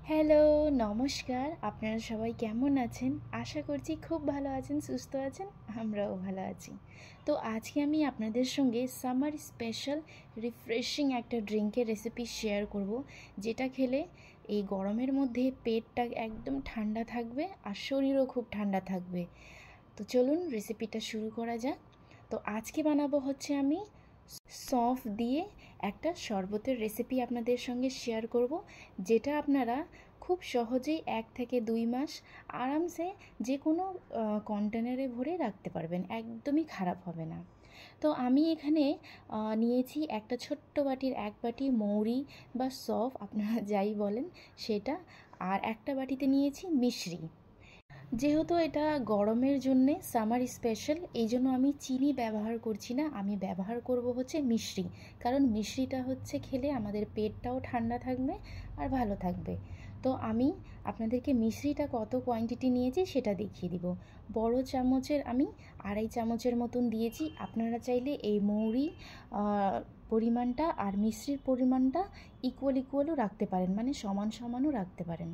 Hello, নমস্কার। আপনারা সবাই কেমন আছেন? আশা করছি খুব ভালো আছেন, সুস্থ আছেন। আমরাও ভালো আছি। তো আজকে আমি আপনাদের সঙ্গে সামার স্পেশাল রিফ্রেশিং একটা ড্রিঙ্কের রেসিপি শেয়ার করব, যেটা খেলে এই গরমের মধ্যে পেটটা একদম ঠান্ডা থাকবে আর শরীরও খুব ঠান্ডা থাকবে। তো চলুন রেসিপিটা শুরু করা যাক। তো আজকে বানাবো হচ্ছে আমি সফ দিয়ে একটা শরবতের রেসিপি আপনাদের সঙ্গে শেয়ার করব, যেটা আপনারা খুব সহজেই 1 থেকে 2 মাস আরামসে যে কোনো কন্টেনারে ভরে রাখতে পারবেন, একদমই খারাপ হবে না। তো আমি এখানে নিয়েছি একটা ছোট্ট বাটির 1 বাটি মৌরি বা সফ, আপনারা যাই বলেন সেটা, আর একটা বাটিতে নিয়েছি মিশ্রি। যেহেতু এটা গরমের জন্যে সামার স্পেশাল, এই জন্য আমি চিনি ব্যবহার করছি না, আমি ব্যবহার করব হচ্ছে মিশ্রি। কারণ মিশ্রিটা হচ্ছে খেলে আমাদের পেটটাও ঠান্ডা থাকবে আর ভালো থাকবে। তো আমি আপনাদেরকে মিশ্রিটা কত কোয়ান্টিটি নিয়েছি সেটা দেখিয়ে দিব। বড় চামচের আমি 2.5 চামচের মতন দিয়েছি। আপনারা চাইলে এই মৌরি পরিমাণটা আর মিশ্রির পরিমাণটা ইকুয়ালও রাখতে পারেন, মানে সমান সমানও রাখতে পারেন।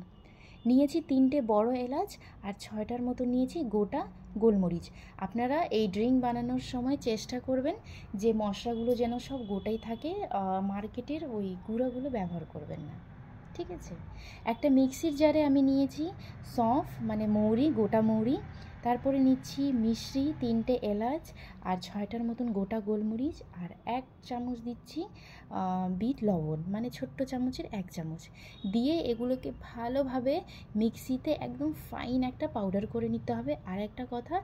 নিয়েছি 3টে বড় এলাচ আর 6টার মতো নিয়েছি গোটা গোলমরিচ। আপনারা এই ড্রিঙ্ক বানানোর সময় চেষ্টা করবেন যে মশলাগুলো যেন সব গোটাই থাকে, মার্কেটের ওই গুঁড়োগুলো ব্যবহার করবেন না, ঠিক আছে। একটা মিক্সির জারে আমি নিয়েছি সফ মানে মৌরি, গোটা মৌরি, তারপরে নিচ্ছি মিশ্রি, 3টে এলাচ আর 6টার মতন গোটা গোলমরিচ, আর 1 চামচ দিচ্ছি বিট লবণ, মানে ছোট্ট চামচের 1 চামচ দিয়ে এগুলোকে ভালোভাবে মিক্সিতে একদম ফাইন একটা পাউডার করে নিতে হবে। আর একটা কথা,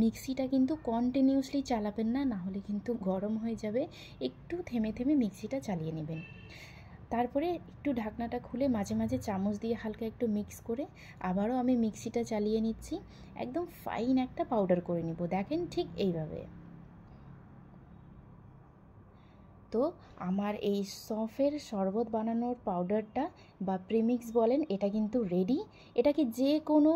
মিক্সিটা কিন্তু কন্টিনিউয়াসলি চালাবেন না, না হলে কিন্তু গরম হয়ে যাবে। একটু থেমে থেমে মিক্সিটা চালিয়ে নেবেন। তারপরে একটু ঢাকনাটা খুলে মাঝে মাঝে চামচ দিয়ে হালকা একটু মিক্স করে আবারও আমি মিক্সিটা চালিয়ে নিচ্ছি। একদম ফাইন একটা পাউডার করে নিব, দেখেন ঠিক এইভাবে। তো আমার এই সফের শরবত বানানোর পাউডারটা বা প্রিমিক্স বলেন, এটা কিন্তু রেডি। এটাকে যে কোনো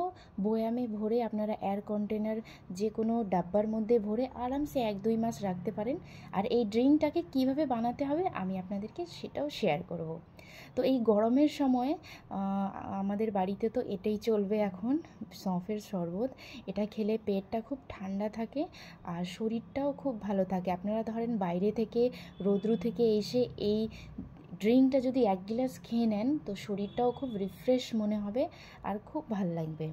বয়ামে ভরে, আপনারা এয়ার কন্টেনার যে কোনো ডাব্বার মধ্যে ভরে আরামসে 1-2 মাস রাখতে পারেন। আর এই ড্রিঙ্কটাকে কিভাবে বানাতে হবে আমি আপনাদেরকে সেটাও শেয়ার করব। তো এই গরমের সময় আমাদের বাড়িতে তো এটাই চলবে এখন, সফের শরবত। এটা খেলে পেটটা খুব ঠান্ডা থাকে আর শরীরটাও খুব ভালো থাকে। আপনারা ধরেন বাইরে থেকে রৌদ্র থেকে এসে এই ড্রিঙ্কটা যদি 1 গ্লাস খেয়ে নেন তো শরীরটাও খুব রিফ্রেশ মনে হবে আর খুব ভাল লাগবে।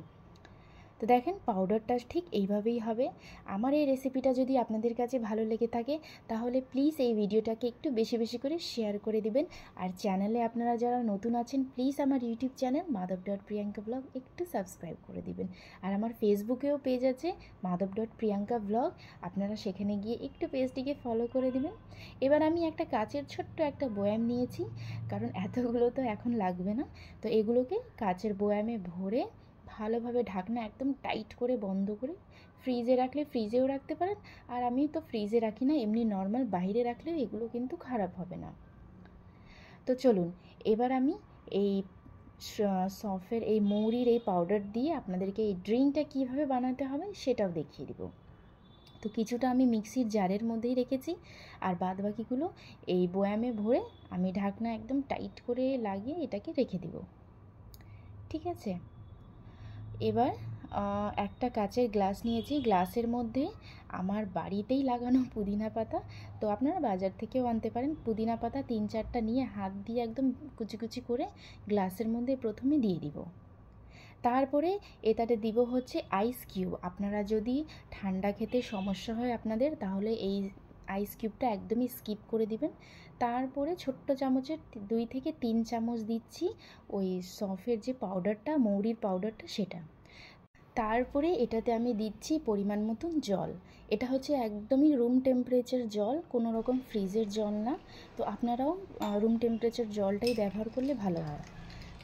তো দেখেন পাউডারটা ঠিক এইভাবেই হবে। আমার এই রেসিপিটা যদি আপনাদের কাছে ভালো লেগে থাকে তাহলে প্লিজ এই ভিডিওটাকে একটু বেশি বেশি করে শেয়ার করে দিবেন। আর চ্যানেলে আপনারা যারা নতুন আছেন প্লিজ আমার ইউটিউব চ্যানেল মাধব.প্রিয়াঙ্কা ব্লগ একটু সাবস্ক্রাইব করে দিবেন। আর আমার ফেসবুকেও পেজ আছে মাধব.প্রিয়াঙ্কা ব্লগ, আপনারা সেখানে গিয়ে একটু পেজটিকে ফলো করে দিবেন। এবার আমি একটা কাচের ছোট্ট একটা বয়াম নিয়েছি, কারণ এতগুলো তো এখন লাগবে না। তো এগুলোকে কাচের বয়ামে ভরে ভালোভাবে ঢাকনা একদম টাইট করে বন্ধ করে ফ্রিজে রাখলে ফ্রিজেও রাখতে পারেন। আর আমি তো ফ্রিজে রাখি না, এমনি নর্মাল বাইরে রাখলেও এগুলো কিন্তু খারাপ হবে না। তো চলুন এবার আমি এই সফের এই মৌরির এই পাউডার দিয়ে আপনাদেরকে এই ড্রিঙ্কটা কীভাবে বানাতে হবে সেটাও দেখিয়ে দিব। তো কিছুটা আমি মিক্সির জারের মধ্যেই রেখেছি, আর বাদবাকিগুলো এই বয়ামে ভরে আমি ঢাকনা একদম টাইট করে লাগিয়ে এটাকে রেখে দিব, ঠিক আছে। এবার একটা কাচের গ্লাস নিয়েছি, গ্লাসের মধ্যে আমার বাড়িতেই লাগানো পুদিনা পাতা, তো আপনারা বাজার থেকেও আনতে পারেন। পুদিনা পাতা 3-4টা নিয়ে হাত দিয়ে একদম কুচি কুচি করে গ্লাসের মধ্যে প্রথমে দিয়ে দিব। তারপরে এটাতে দিব হচ্ছে আইস কিউব। আপনারা যদি ঠান্ডা খেতে সমস্যা হয় আপনাদের, তাহলে এই আইস কিউবটা একদমই স্কিপ করে দিবেন। তারপরে ছোট্ট চামচের 2 থেকে 3 চামচ দিচ্ছি ওই সফের যে পাউডারটা, মৌরির পাউডারটা, সেটা। তারপরে এটাতে আমি দিচ্ছি পরিমাণ মতন জল। এটা হচ্ছে একদমই রুম টেম্পারেচার জল, কোনো রকম ফ্রিজের জল না। তো আপনারাও রুম টেম্পারেচার জলটাই ব্যবহার করলে ভালো হয়।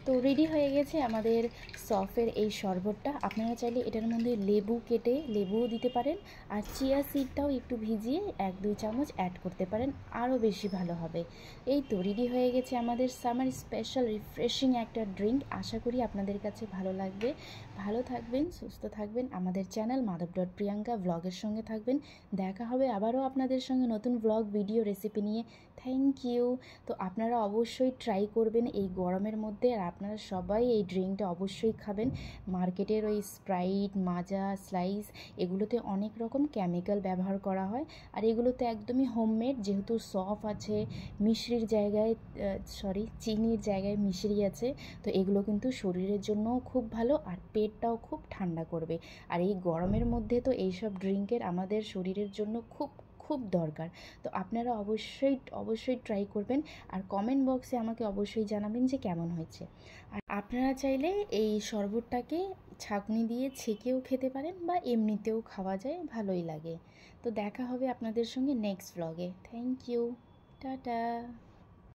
তো রেডি হয়ে গেছে আমাদের সফের এই শরবতটা। আপনারা চাইলে এটার মধ্যে লেবু কেটে লেবুও দিতে পারেন, আর চিয়া সিডটাও একটু ভিজিয়ে 1-2 চামচ অ্যাড করতে পারেন, আরও বেশি ভালো হবে। এই তো রেডি হয়ে গেছে আমাদের সামার স্পেশাল রিফ্রেশিং একটা ড্রিঙ্ক। আশা করি আপনাদের কাছে ভালো লাগবে। ভালো থাকবেন, সুস্থ থাকবেন, আমাদের চ্যানেল মাধব.প্রিয়াঙ্কা ব্লগের সঙ্গে থাকবেন। দেখা হবে আবারও আপনাদের সঙ্গে নতুন ব্লগ ভিডিও রেসিপি নিয়ে। Thank you. তো আপনারা অবশ্যই ট্রাই করবেন এই গরমের মধ্যে। আর আপনারা সবাই এই ড্রিঙ্কটা অবশ্যই খাবেন। মার্কেটের ওই স্প্রাইট, মাজা, স্লাইস এগুলোতে অনেক রকম কেমিক্যাল ব্যবহার করা হয়, আর এগুলোতে একদমই হোমমেড, যেহেতু সফ আছে, মিশ্রির জায়গায় চিনির জায়গায় মিশ্রি আছে, তো এগুলো কিন্তু শরীরের জন্যও খুব ভালো আর পেটটাও খুব ঠান্ডা করবে। আর এই গরমের মধ্যে তো এইসব ড্রিঙ্কের আমাদের শরীরের জন্য খুব খুব দরকার। তো আপনারা অবশ্যই অবশ্যই ট্রাই করবেন, আর কমেন্ট বক্সে আমাকে অবশ্যই জানাবেন যে কেমন হয়েছে। আর আপনারা চাইলে এই শরবতটাকে ছাঁকনি দিয়ে ছেঁকেও খেতে পারেন বা এমনিতেও খাওয়া যায়, ভালোই লাগে। তো দেখা হবে আপনাদের সঙ্গে নেক্সট ব্লগে। Thank you, tata.